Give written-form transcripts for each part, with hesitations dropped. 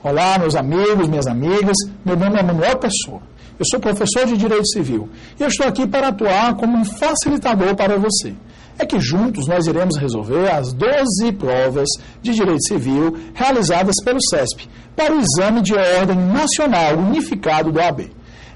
Olá, meus amigos, minhas amigas, meu nome é Manuel Pessoa. Eu sou professor de Direito Civil e eu estou aqui para atuar como um facilitador para você. É que juntos nós iremos resolver as 12 provas de Direito Civil realizadas pelo CESP para o Exame de Ordem Nacional Unificado do OAB.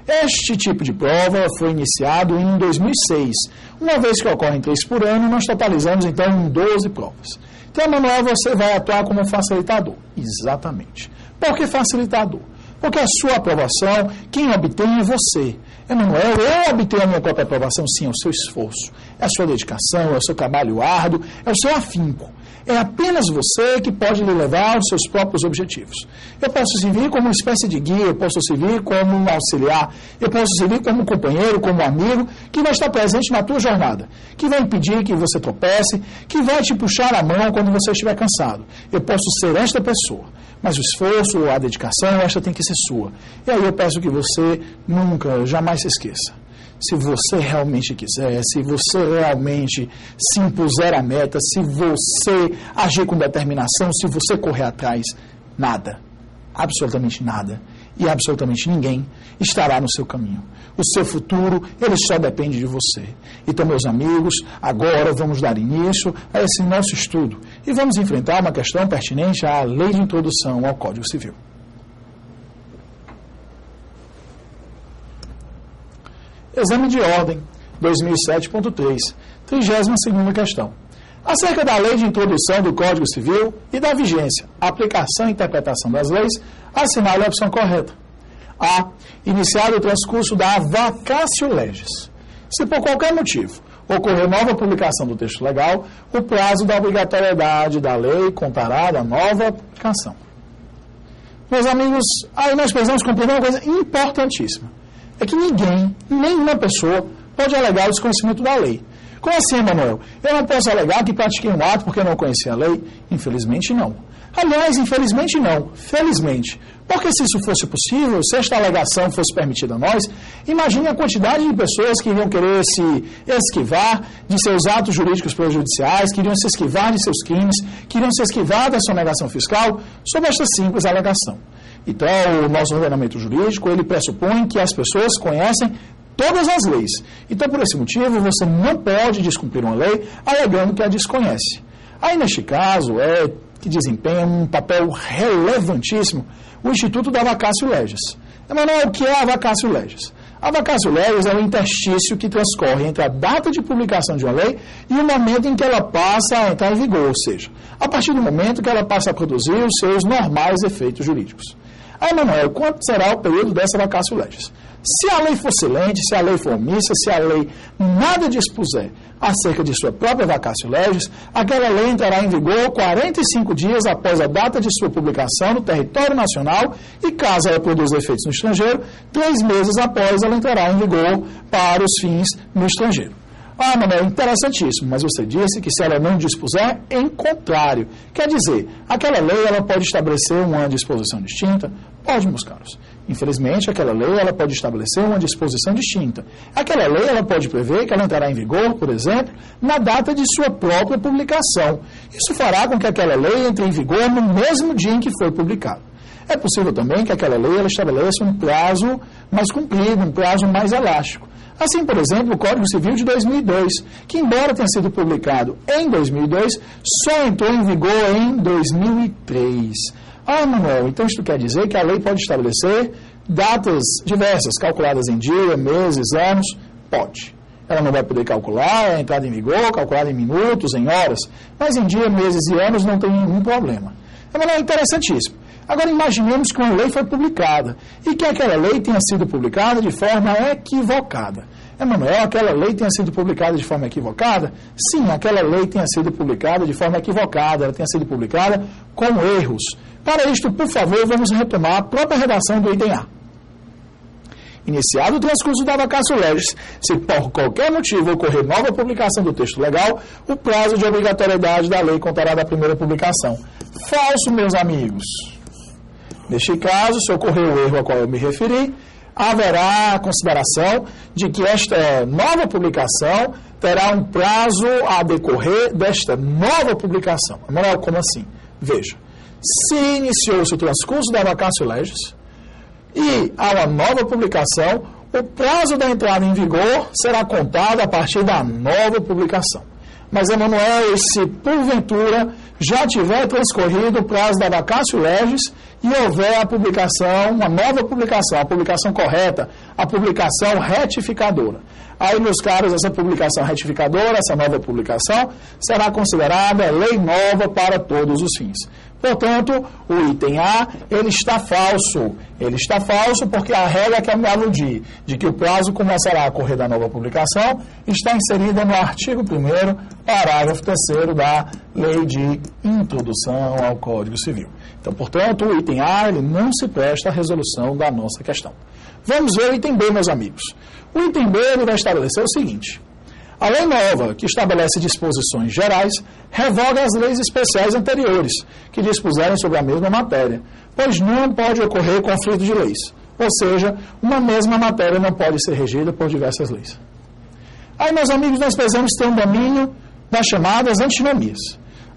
Este tipo de prova foi iniciado em 2006. Uma vez que ocorrem 3 por ano, nós totalizamos então em 12 provas. Então, Manuel, você vai atuar como facilitador. Exatamente. Por que facilitador? Porque a sua aprovação, quem obtém é você. Emanuel, eu obtenho a minha própria aprovação, sim, é o seu esforço, é a sua dedicação, é o seu trabalho árduo, é o seu afinco. É apenas você que pode lhe levar aos seus próprios objetivos. Eu posso servir como uma espécie de guia, eu posso servir como um auxiliar, eu posso servir como um companheiro, como um amigo, que vai estar presente na tua jornada, que vai impedir que você tropece, que vai te puxar a mão quando você estiver cansado. Eu posso ser esta pessoa. Mas o esforço, a dedicação, esta tem que ser sua. E aí eu peço que você nunca, jamais se esqueça. Se você realmente quiser, se você realmente se impuser a meta, se você agir com determinação, se você correr atrás, nada, absolutamente nada, e absolutamente ninguém estará no seu caminho. O seu futuro, ele só depende de você. Então, meus amigos, agora vamos dar início a esse nosso estudo e vamos enfrentar uma questão pertinente à Lei de Introdução ao Código Civil. Exame de Ordem, 2007.3, 32ª questão. Acerca da Lei de Introdução do Código Civil e da vigência, aplicação e interpretação das leis, assinale a opção correta. A. Iniciado o transcurso da vacatio legis. Se por qualquer motivo ocorrer nova publicação do texto legal, o prazo da obrigatoriedade da lei contará da nova publicação. Meus amigos, aí nós precisamos compreender uma coisa importantíssima. É que ninguém, nenhuma pessoa, pode alegar o desconhecimento da lei. Como assim, Emanuel? Eu não posso alegar que pratiquei um ato porque não conhecia a lei? Infelizmente, não. Aliás, infelizmente não. Felizmente. Porque se isso fosse possível, se esta alegação fosse permitida a nós, imagine a quantidade de pessoas que iriam querer se esquivar de seus atos jurídicos prejudiciais, que iriam se esquivar de seus crimes, que iriam se esquivar da sonegação fiscal, sob esta simples alegação. Então, o nosso ordenamento jurídico, ele pressupõe que as pessoas conhecem todas as leis. Então, por esse motivo, você não pode descumprir uma lei alegando que a desconhece. Aí, neste caso, que desempenha um papel relevantíssimo o Instituto da vacatio legis. Emanuel, o que é a vacatio legis? A vacatio legis é o interstício que transcorre entre a data de publicação de uma lei e o momento em que ela passa a entrar em vigor, ou seja, a partir do momento que ela passa a produzir os seus normais efeitos jurídicos. Aí, Emanuel, quanto será o período dessa vacatio legis? Se a lei for silente, se a lei for omissa, se a lei nada dispuser acerca de sua própria vacatio legis, aquela lei entrará em vigor 45 dias após a data de sua publicação no território nacional e, caso ela produza efeitos no estrangeiro, 3 meses após ela entrará em vigor para os fins no estrangeiro. Ah, Manuel, interessantíssimo, mas você disse que se ela não dispuser, em contrário. Quer dizer, aquela lei ela pode estabelecer uma disposição distinta? Pode, meus caros. Infelizmente, aquela lei ela pode estabelecer uma disposição distinta. Aquela lei ela pode prever que ela entrará em vigor, por exemplo, na data de sua própria publicação. Isso fará com que aquela lei entre em vigor no mesmo dia em que foi publicada. É possível também que aquela lei ela estabeleça um prazo mais comprido, um prazo mais elástico. Assim, por exemplo, o Código Civil de 2002, que embora tenha sido publicado em 2002, só entrou em vigor em 2003. Ah, Manuel, então isso quer dizer que a lei pode estabelecer datas diversas, calculadas em dia, meses, anos? Pode. Ela não vai poder calcular a entrada em vigor, calculada em minutos, em horas, mas em dia, meses e anos não tem nenhum problema. É interessantíssimo. Agora imaginemos que uma lei foi publicada e que aquela lei tenha sido publicada de forma equivocada. Emanuel, aquela lei tenha sido publicada de forma equivocada? Sim, aquela lei tenha sido publicada de forma equivocada, ela tenha sido publicada com erros. Para isto, por favor, vamos retomar a própria redação do item A. Iniciado o transcurso da vacatio legis, se por qualquer motivo ocorrer nova publicação do texto legal, o prazo de obrigatoriedade da lei contará da primeira publicação. Falso, meus amigos. Neste caso, se ocorrer o erro ao qual eu me referi, haverá a consideração de que esta nova publicação terá um prazo a decorrer desta nova publicação. Manuel, como assim? Veja, se iniciou-se o transcurso da vacatio legis e há uma nova publicação, o prazo da entrada em vigor será contado a partir da nova publicação. Mas, Emanuel, se porventura já tiver transcorrido o prazo da vacatio legis e houver a publicação, uma nova publicação, a publicação correta, a publicação retificadora. Aí, meus caros, essa publicação retificadora, essa nova publicação, será considerada lei nova para todos os fins. Portanto, o item A, ele está falso. Ele está falso porque a regra que eu me aludi, de que o prazo começará a correr da nova publicação, está inserida no artigo 1º, parágrafo 3º da Lei de Introdução ao Código Civil. Então, portanto, o item A, ele não se presta à resolução da nossa questão. Vamos ver o item B, meus amigos. O item B, ele vai estabelecer o seguinte: a lei nova, que estabelece disposições gerais, revoga as leis especiais anteriores, que dispuserem sobre a mesma matéria, pois não pode ocorrer conflito de leis. Ou seja, uma mesma matéria não pode ser regida por diversas leis. Aí, meus amigos, nós precisamos ter um domínio das chamadas antinomias.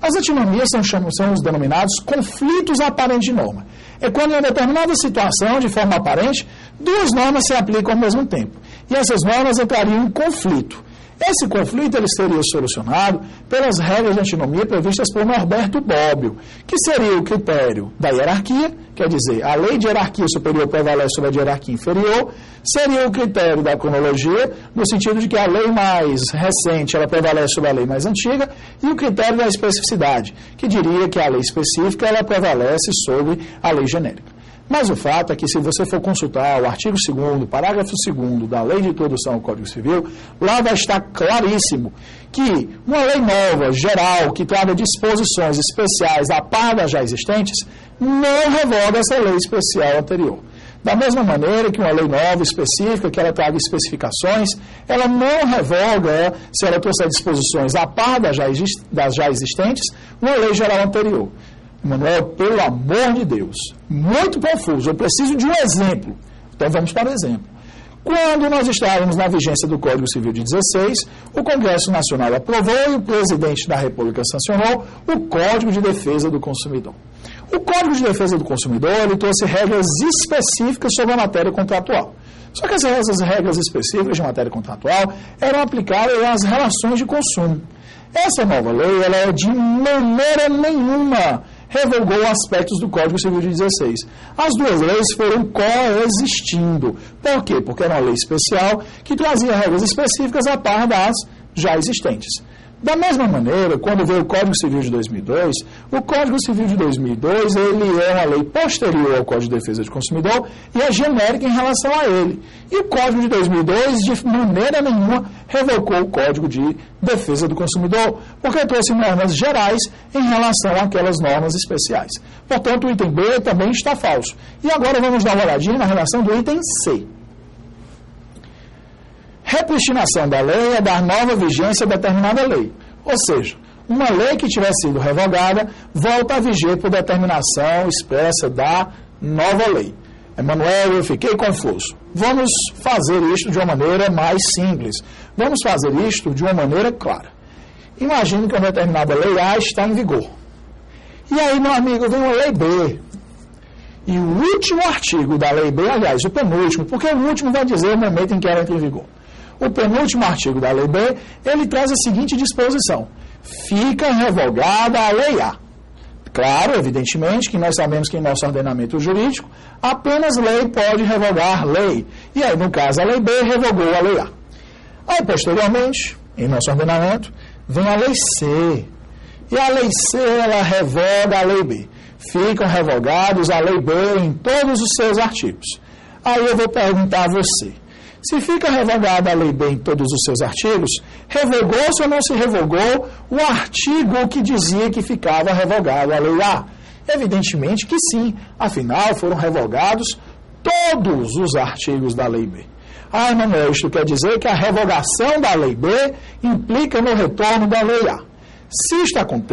As antinomias são os denominados conflitos aparentes de norma. É quando em uma determinada situação, de forma aparente, duas normas se aplicam ao mesmo tempo. E essas normas entrariam em conflito. Esse conflito ele seria solucionado pelas regras de antinomia previstas por Norberto Bobbio, que seria o critério da hierarquia, quer dizer, a lei de hierarquia superior prevalece sobre a de hierarquia inferior, seria o critério da cronologia, no sentido de que a lei mais recente ela prevalece sobre a lei mais antiga, e o critério da especificidade, que diria que a lei específica ela prevalece sobre a lei genérica. Mas o fato é que, se você for consultar o artigo 2º, parágrafo 2º da Lei de Introdução ao Código Civil, lá vai estar claríssimo que uma lei nova, geral, que traga disposições especiais a par das já existentes, não revoga essa lei especial anterior. Da mesma maneira que uma lei nova, específica, que ela traga especificações, ela não revoga, se ela trouxer disposições a par das já existentes, uma lei geral anterior. Manuel, pelo amor de Deus, muito confuso, eu preciso de um exemplo. Então vamos para o exemplo. Quando nós estávamos na vigência do Código Civil de 16, o Congresso Nacional aprovou e o presidente da República sancionou o Código de Defesa do Consumidor. O Código de Defesa do Consumidor ele trouxe regras específicas sobre a matéria contratual. Só que essas regras específicas de matéria contratual eram aplicáveis às relações de consumo. Essa nova lei, ela de maneira nenhuma revogou aspectos do Código Civil de 16. As duas leis foram coexistindo. Por quê? Porque era uma lei especial que trazia regras específicas a par das já existentes. Da mesma maneira, quando veio o Código Civil de 2002, o Código Civil de 2002 ele é uma lei posterior ao Código de Defesa do Consumidor e é genérica em relação a ele. E o Código de 2002, de maneira nenhuma, revocou o Código de Defesa do Consumidor, porque trouxe normas gerais em relação àquelas normas especiais. Portanto, o item B também está falso. E agora vamos dar uma olhadinha na relação do item C. Repristinação da lei é dar nova vigência a determinada lei. Ou seja, uma lei que tiver sido revogada volta a viger por determinação expressa da nova lei. Emanuel, eu fiquei confuso. Vamos fazer isto de uma maneira mais simples. Vamos fazer isto de uma maneira clara. Imagine que uma determinada lei A está em vigor. E aí, meu amigo, vem uma lei B. E o último artigo da lei B, aliás, o penúltimo, porque o último vai dizer o momento em que ela entra em vigor. O penúltimo artigo da lei B, ele traz a seguinte disposição: fica revogada a lei A. Claro, evidentemente, que nós sabemos que em nosso ordenamento jurídico, apenas lei pode revogar lei. E aí, no caso, a lei B revogou a lei A. Aí, posteriormente, em nosso ordenamento, vem a lei C. E a lei C, ela revoga a lei B. Ficam revogados a lei B em todos os seus artigos. Aí eu vou perguntar a você: se fica revogada a lei B em todos os seus artigos, revogou-se ou não se revogou o artigo que dizia que ficava revogada a lei A? Evidentemente que sim, afinal foram revogados todos os artigos da lei B. Ah, Emanuel, isto quer dizer que a revogação da lei B implica no retorno da lei A. Se isto acontecer,